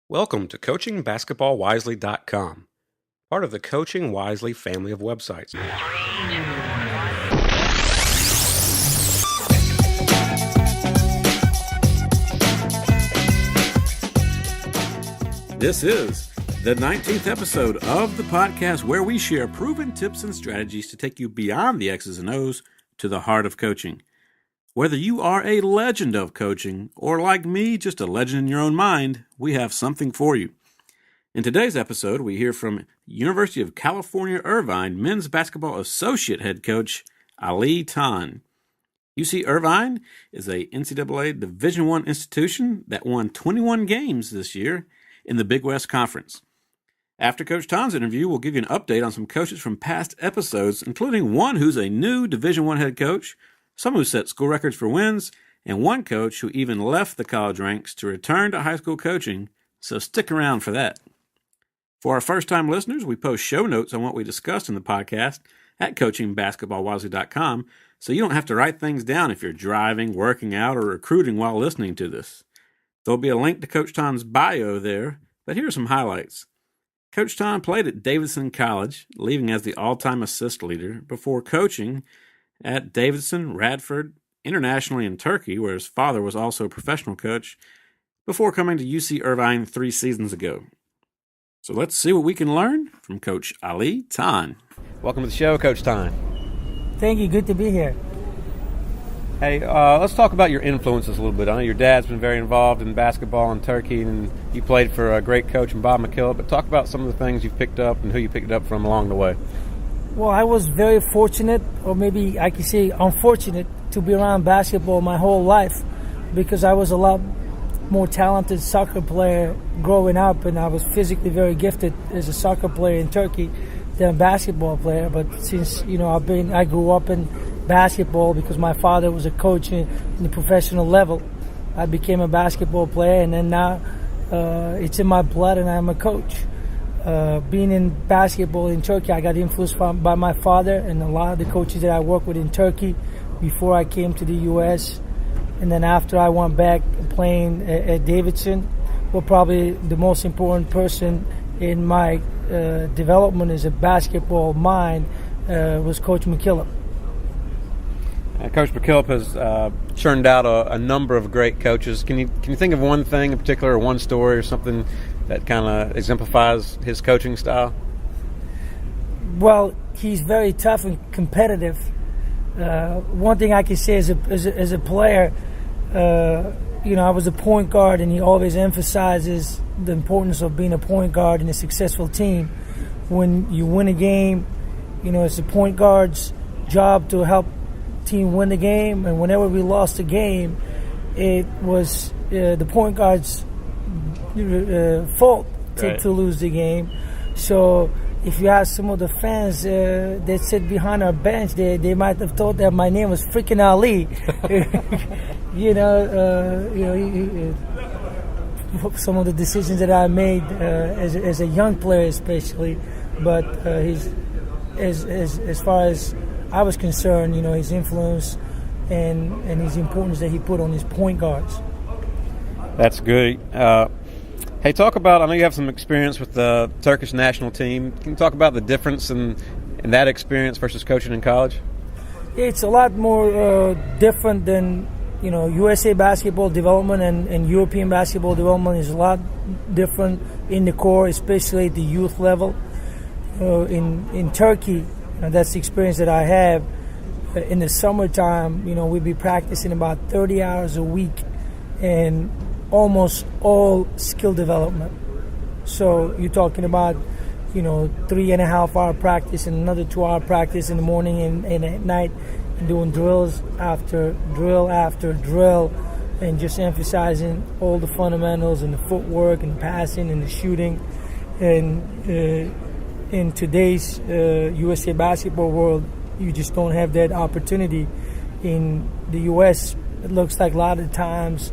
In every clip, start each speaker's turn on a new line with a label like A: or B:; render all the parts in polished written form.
A: Welcome to CoachingBasketballWisely.com, part of the Coaching Wisely family of websites. This is the 19th episode of the podcast where we share proven tips and strategies to take you beyond the X's and O's to the heart of coaching. Whether you are a legend of coaching or, like me, just a legend in your own mind, we have something for you. In today's episode, we hear from University of California, Irvine men's basketball associate head coach Ali Ton. UC Irvine is a NCAA Division I institution that won 21 games this year in the Big West Conference. After Coach Ton's interview, we'll give you an update on some coaches from past episodes, including one who's a new Division I head coach, some who set school records for wins, and one coach who even left the college ranks to return to high school coaching, so stick around for that. For our first-time listeners, we post show notes on what we discussed in the podcast at CoachingBasketballWisely.com, so you don't have to write things down if you're driving, working out, or recruiting while listening to this. There'll be a link to Coach Ton's bio there, but here are some highlights. Coach Ton played at Davidson College, leaving as the all-time assist leader, before coaching at Davidson, Radford, internationally in Turkey, where his father was also a professional coach, before coming to UC Irvine 3 seasons ago. So let's see what we can learn from Coach Ali Ton. Welcome to the show, Coach Ton.
B: Thank you. Good to be here.
A: Hey, let's talk about your influences a little bit. I know your dad's been very involved in basketball in Turkey, and you played for a great coach in Bob McKillop, but talk about some of the things you've picked up and who you picked it up from along the way.
B: Well, I was very fortunate, or maybe I could say unfortunate, to be around basketball my whole life because I was a lot more talented soccer player growing up, and I was physically very gifted as a soccer player in Turkey than a basketball player. But since, I grew up in basketball because my father was a coach in the professional level. I became a basketball player, and then now it's in my blood, and I'm a coach. Being in basketball in Turkey, I got influenced by my father and a lot of the coaches that I worked with in Turkey before I came to the U.S. And then after I went back playing at Davidson, well, probably the most important person in my development as a basketball mind was Coach McKillop.
A: Coach McKillop has churned out a number of great coaches. Can you think of one thing in particular, or one story or something that kind of exemplifies his coaching style?
B: Well, he's very tough and competitive. One thing I can say as a player, I was a point guard, and he always emphasizes the importance of being a point guard in a successful team. When you win a game, it's the point guard's job to help team win the game, and whenever we lost a game, it was the point guard's fault to lose the game. So if you ask some of the fans that sit behind our bench, they might have thought that my name was freaking Ali. Some of the decisions that I made as a young player, especially, but as far as I was concerned, his influence and his importance that he put on his point guards.
A: That's good. Hey, I know you have some experience with the Turkish national team. Can you talk about the difference in that experience versus coaching in college?
B: It's a lot more different than, USA basketball development and European basketball development is a lot different in the core, especially at the youth level. In Turkey, that's the experience that I have. In the summertime, we'd be practicing about 30 hours a week and almost all skill development. So you're talking about, 3.5 hour practice and another 2 hour practice in the morning and at night, and doing drills after drill after drill, and just emphasizing all the fundamentals and the footwork and the passing and the shooting. And in today's USA basketball world, you just don't have that opportunity. In the U.S., it looks like a lot of times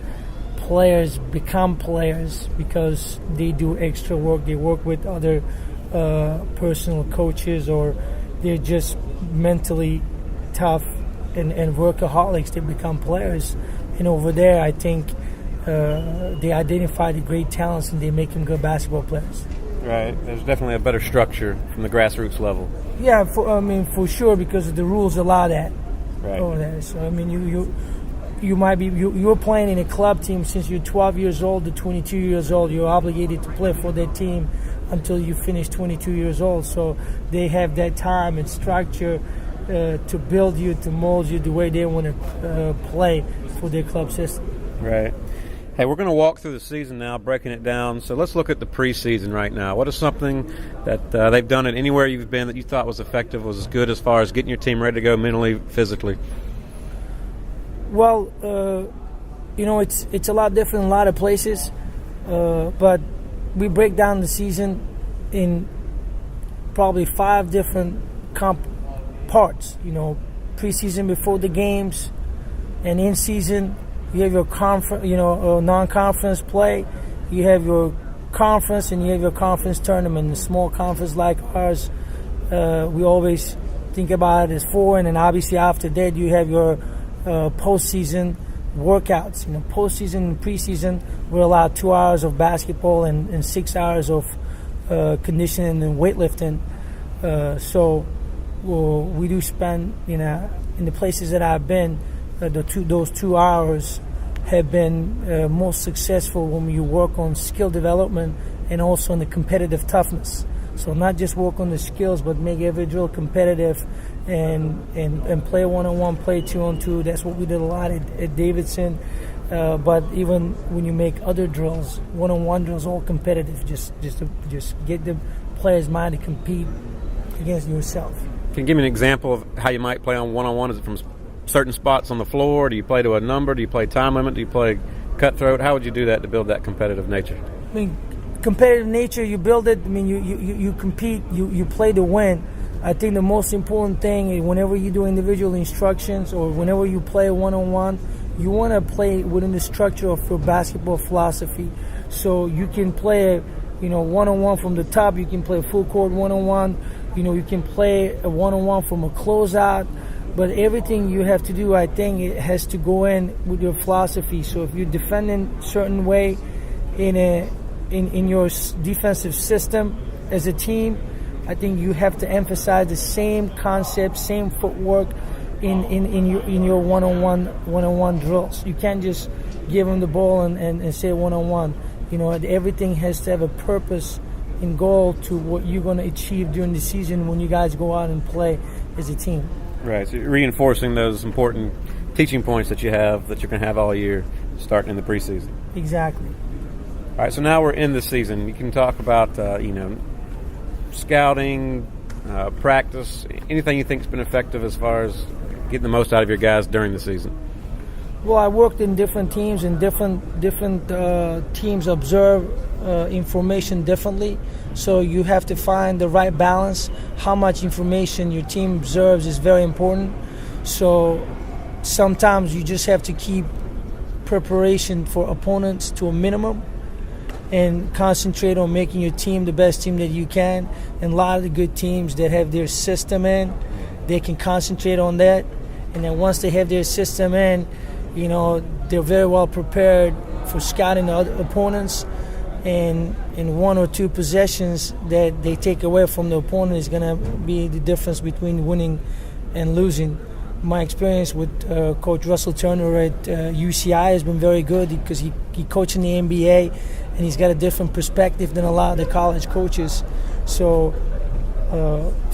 B: players become players because they do extra work. They work with other personal coaches, or they're just mentally tough and workaholics. They become players. And over there, I think they identify the great talents and they make them good basketball players.
A: Right. There's definitely a better structure from the grassroots level.
B: Yeah, for sure, because the rules allow that.
A: Right.
B: Over there. So I mean, you might be you're playing in a club team since you're 12 years old to 22 years old. You're obligated to play for that team until you finish 22 years old. So they have that time and structure to build you, to mold you the way they want to play for their club system.
A: Right. Hey, we're going to walk through the season now, breaking it down. So let's look at the preseason right now. What is something that they've done at anywhere you've been that you thought was effective, was good as far as getting your team ready to go mentally, physically?
B: Well, it's a lot different in a lot of places, but we break down the season in probably 5 different parts. Preseason before the games, and in season. You have your non-conference play. You have your conference, and you have your conference tournament. A small conference like ours, we always think about it as 4, and then obviously after that you have your postseason workouts. Postseason and preseason, we're allowed 2 hours of basketball and 6 hours of conditioning and weightlifting. So we do spend, in the places that I've been, those 2 hours have been most successful when you work on skill development and also on the competitive toughness. So not just work on the skills, but make every drill competitive and play 1-on-1, play 2-on-2. That's what we did a lot at Davidson. But even when you make other drills, 1-on-1 drills, all competitive, just get the player's mind to compete against yourself.
A: Can you give me an example of how you might play on 1-on-1? Is it from certain spots on the floor? Do you play to a number? Do you play time limit? Do you play cutthroat? How would you do that to build that competitive nature?
B: I mean, competitive nature, you build it. I mean, you compete, you play to win. I think the most important thing is whenever you do individual instructions or whenever you play 1-on-1, you want to play within the structure of your basketball philosophy. So you can play, 1-on-1 from the top. You can play full court 1-on-1. You can play a 1-on-1 from a closeout. But everything you have to do, I think, it has to go in with your philosophy. So if you're defending a certain way in your defensive system as a team, I think you have to emphasize the same concept, same footwork in your one-on-one drills. You can't just give them the ball and say 1-on-1. Everything has to have a purpose and goal to what you're going to achieve during the season when you guys go out and play as a team.
A: Right, so reinforcing those important teaching points that you have, that you're going to have all year, starting in the preseason.
B: Exactly.
A: All right, so now we're in the season. You can talk about, scouting, practice, anything you think's been effective as far as getting the most out of your guys during the season.
B: Well, I worked in different teams, and different teams observe information differently. So you have to find the right balance. How much information your team observes is very important. So sometimes you just have to keep preparation for opponents to a minimum and concentrate on making your team the best team that you can. And a lot of the good teams that have their system in, they can concentrate on that. And then once they have their system in, they're very well prepared for scouting the other opponents. And in 1 or 2 possessions that they take away from the opponent is going to be the difference between winning and losing. My experience with Coach Russell Turner at UCI has been very good because he coached in the NBA and he's got a different perspective than a lot of the college coaches. So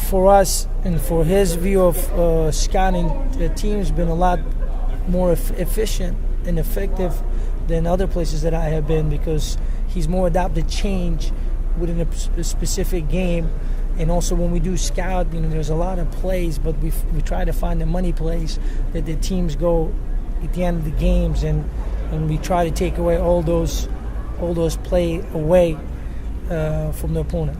B: for us and for his view of scouting, the team's been a lot more efficient and effective than other places that I have been because he's more adapted change within a specific game. And also when we do scout, there's a lot of plays, but we try to find the money plays that the teams go at the end of the games, and we try to take away all those play away from the opponent.